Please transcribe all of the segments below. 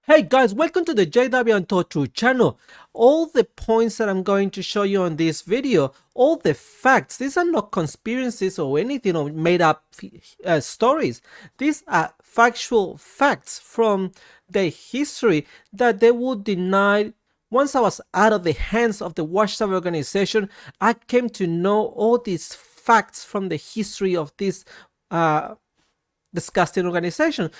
Hey guys, welcome to the JW Untold Truth channel. All the points that I'm going to show you on this video, all the facts, these are not conspiracies or anything or made up stories. These are factual facts from the history that they would deny. Once I was out of the hands of the Watchtower organization, I came to know all these facts from the history of this disgusting organization.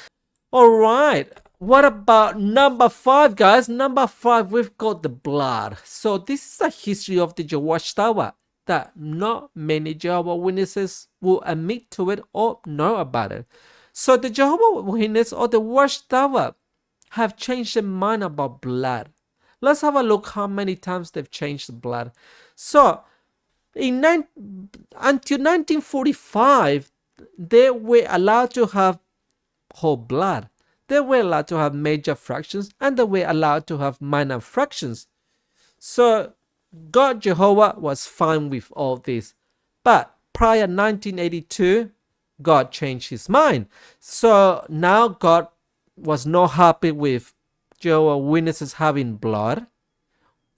All right. What about number 5, guys? Number 5, we've got the blood. So this is a history of the Watchtower that not many Jehovah Witnesses will admit to it or know about it. So the Jehovah Witness or the Watchtower have changed their mind about blood. Let's have a look how many times they've changed the blood. So until 1945, they were allowed to have whole blood. They were allowed to have major fractions and they were allowed to have minor fractions. So God Jehovah was fine with all this. But prior 1982, God changed his mind. So now God was not happy with Jehovah Witnesses having blood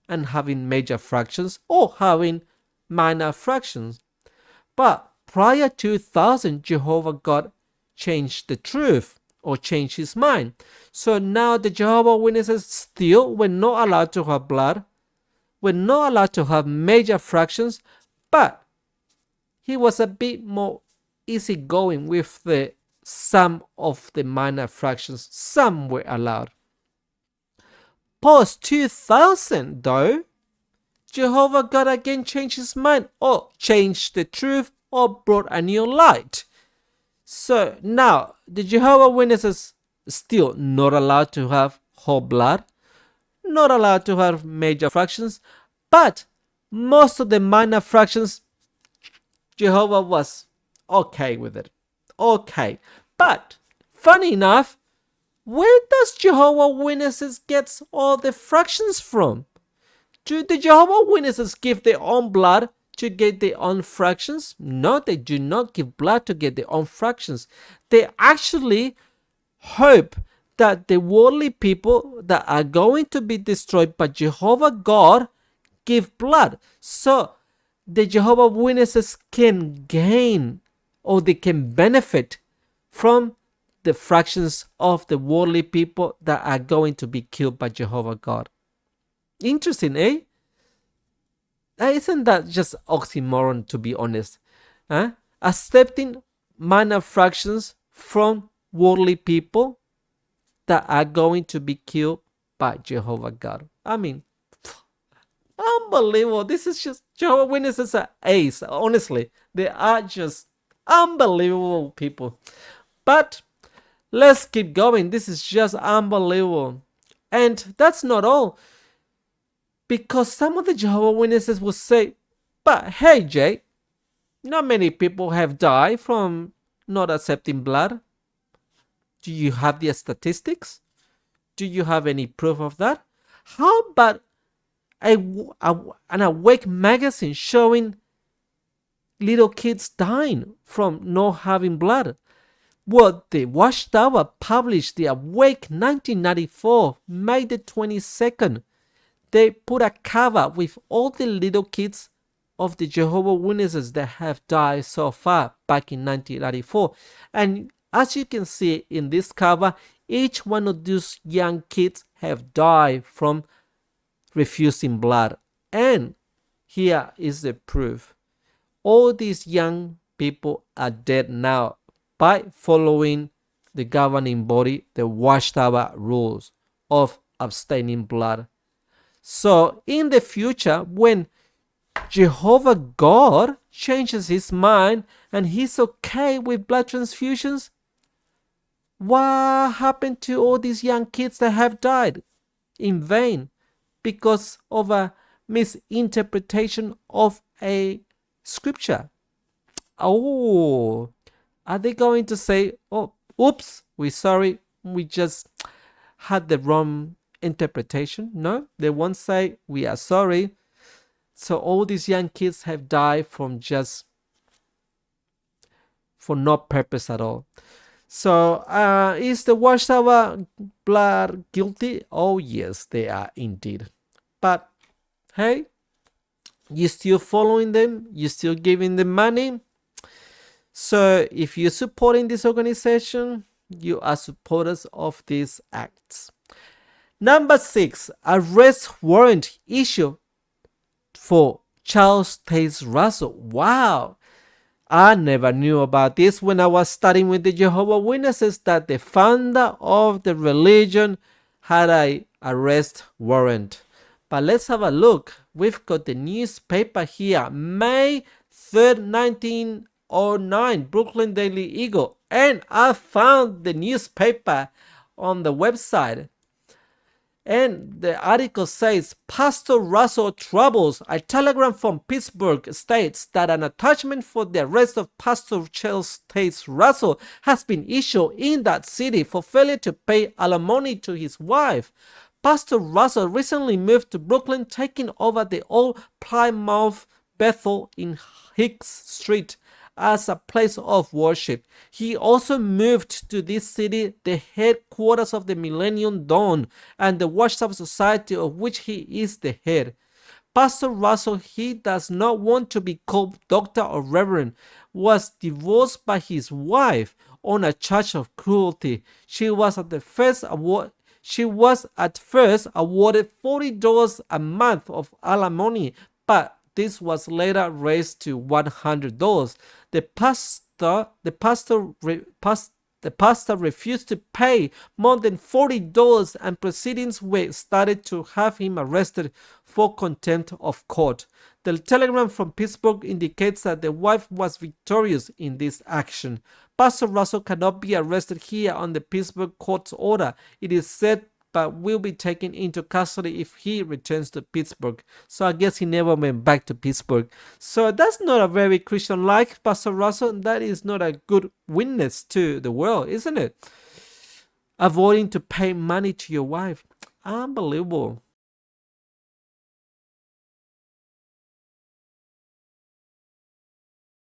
and having major fractions or having minor fractions. But prior to 2000, Jehovah God changed the truth or changed his mind. So now the Jehovah Witnesses still were not allowed to have blood, were not allowed to have major fractions, but he was a bit more easygoing with the some of the minor fractions. Some were allowed. Post 2000 though, Jehovah God again changed his mind or changed the truth or brought a new light. So now the Jehovah Witnesses still not allowed to have whole blood, not allowed to have major fractions, but most of the minor fractions, Jehovah was okay with it. Okay. But funny enough, where does Jehovah Witnesses get all the fractions from? Do the Jehovah Witnesses give their own blood to get their own fractions? No, they do not give blood to get their own fractions. They actually hope that the worldly people that are going to be destroyed by Jehovah God give blood. So the Jehovah Witnesses can gain or they can benefit from the fractions of the worldly people that are going to be killed by Jehovah God. Interesting, eh? Isn't that just oxymoron, to be honest? Huh? Accepting minor fractions from worldly people that are going to be killed by Jehovah God. I mean, unbelievable. This is just Jehovah Witnesses are ace. Honestly, they are just unbelievable people. But let's keep going. This is just unbelievable. And that's not all. Because some of the Jehovah Witnesses will say, but hey, Jay, not many people have died from not accepting blood. Do you have the statistics? Do you have any proof of that? How about an Awake magazine showing little kids dying from not having blood? Well, the Watchtower published the Awake 1994, May the 22nd. They put a cover with all the little kids of the Jehovah Witnesses that have died so far back in 1994. And as you can see in this cover, each one of those young kids have died from refusing blood. And here is the proof. All these young people are dead now by following the governing body, the Watchtower rules of abstaining blood. So in the future, when Jehovah God changes his mind and he's okay with blood transfusions, what happened to all these young kids that have died in vain because of a misinterpretation of a scripture? Oh, are they going to say, oh, oops, we're sorry, we just had the wrong interpretation? No, they won't say, we are sorry. So all these young kids have died from just for no purpose at all. So, is the Watchtower blood guilty? Oh, yes, they are indeed. But hey, you still following them, you still giving them money. So, if you're supporting this organization, you are supporters of these acts. Number 6, arrest warrant issue for Charles Taze Russell. Wow, I never knew about this when I was studying with the Jehovah Witnesses, that the founder of the religion had a arrest warrant. But let's have a look. We've got the newspaper here, May 3rd, 1909, Brooklyn Daily Eagle. And I found the newspaper on the website. And the article says, Pastor Russell troubles. A telegram from Pittsburgh states that an attachment for the arrest of Pastor Charles Taze Russell has been issued in that city for failure to pay alimony to his wife. Pastor Russell recently moved to Brooklyn, taking over the old Plymouth Bethel in Hicks Street as a place of worship. He also moved to this city, the headquarters of the Millennium Dawn and the Watchtower Society, of which he is the head. Pastor Russell, he does not want to be called doctor or reverend, was divorced by his wife on a charge of cruelty. She was at first awarded $40 a month of alimony, but this was later raised to $100. The pastor refused to pay more than $40, and proceedings were started to have him arrested for contempt of court. The telegram from Pittsburgh indicates that the wife was victorious in this action. Pastor Russell cannot be arrested here on the Pittsburgh court's order, it is said, but will be taken into custody if he returns to Pittsburgh. So I guess he never went back to Pittsburgh. So that's not a very Christian-like Pastor Russell. That is not a good witness to the world, isn't it? Avoiding to pay money to your wife. Unbelievable.